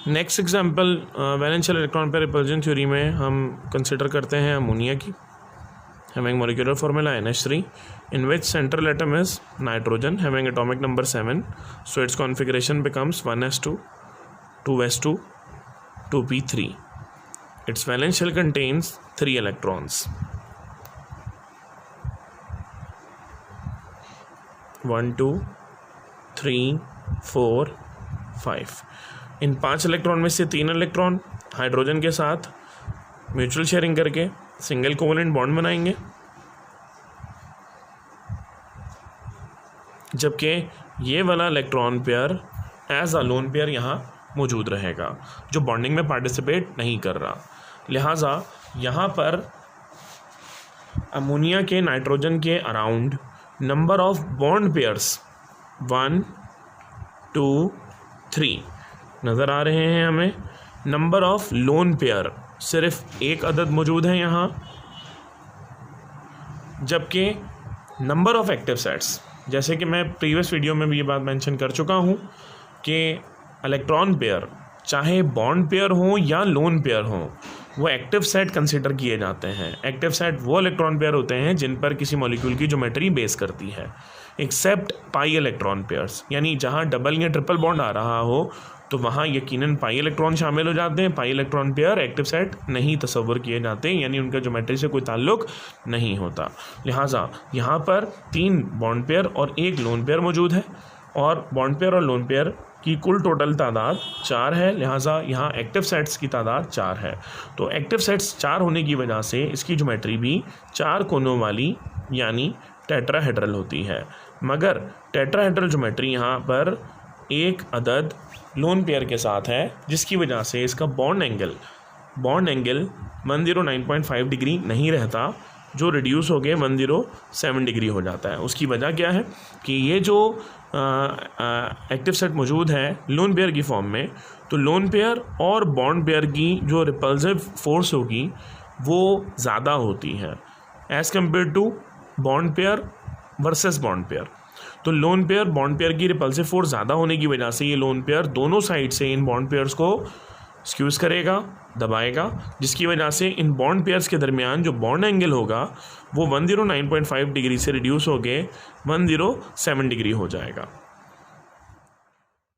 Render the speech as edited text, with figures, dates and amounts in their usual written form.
Next example वैलेंशियल electron pair repulsion theory में हम consider करते हैं अमोनिया की, having molecular formula NH3 in which central atom is nitrogen having atomic number 7, so its configuration becomes 1s2 2s2 2p3. Its valence shell contains 3 electrons, 1 2 3 4 5. इन 5 electron में से 3 electron hydrogen के साथ म्यूचुअल शेयरिंग करके single covalent bond बनाएंगे, जबकि ये वाला electron pair as a lone pair यहाँ मौजूद रहेगा जो बॉन्डिंग में पार्टिसिपेट नहीं कर रहा। लिहाजा यहाँ पर अमोनिया के नाइट्रोजन के around number of bond pairs 1 2 3 नज़र आ रहे हैं हमें। नंबर ऑफ लोन पेयर सिर्फ एक अदद मौजूद है यहाँ, जबकि नंबर ऑफ एक्टिव सेट्स, जैसे कि मैं प्रीवियस वीडियो में भी ये बात मेंशन कर चुका हूँ कि इलेक्ट्रॉन पेयर चाहे बॉन्ड पेयर हो या लोन पेयर हो वो एक्टिव सेट कंसिडर किए जाते हैं। एक्टिव सेट वो इलेक्ट्रॉन पेयर होते हैं जिन पर किसी मॉलिक्यूल की ज्योमेट्री बेस करती है, एक्सेप्ट पाई इलेक्ट्रॉन पेयर्स, यानी जहाँ डबल या ट्रिपल बॉन्ड आ रहा हो तो वहाँ यकीनन पाई इलेक्ट्रॉन शामिल हो जाते हैं। Pi electron pair active set नहीं तस्वर किए जाते, यानी उनका ज्योमेट्री से कोई ताल्लुक नहीं होता। लिहाजा यहाँ पर 3 बॉन्ड पेयर और 1 लोन पेयर मौजूद है और बॉन्ड पेयर और लोन पेयर की कुल टोटल तादाद 4 है। लिहाजा यहाँ एक्टिव सेट्स की तादाद 4 है। तो एक्टिव सेट्स 4 होने की वजह से इसकी ज्योमेट्री भी 4 कोनों वाली यानी टेट्राहेड्रल होती है, मगर टेट्राहेड्रल ज्योमेट्री यहाँ पर एक अदद लोन पेयर के साथ है, जिसकी वजह से इसका बॉन्ड एंगल 109.5 डिग्री नहीं रहता, जो रिड्यूस हो गए 107 डिग्री हो जाता है। उसकी वजह क्या है कि ये जो एक्टिव सेट मौजूद है लोन पेयर की फॉर्म में, तो लोन पेयर और बॉन्ड पेयर की जो रिपल्सिव फोर्स होगी वो ज़्यादा होती है as compare to bond pair versus bond pair. तो लोन पेयर बॉन्ड पेयर की रिपल्सिव फोर्स ज़्यादा होने की वजह से ये लोन पेयर दोनों साइड से इन बॉन्ड पेयर्स को स्क्यूज़ करेगा, दबाएगा, जिसकी वजह से इन बॉन्ड पेयर्स के दरमियान जो बॉन्ड एंगल होगा वो 109.5 डिग्री से रिड्यूस हो के 107 डिग्री हो जाएगा।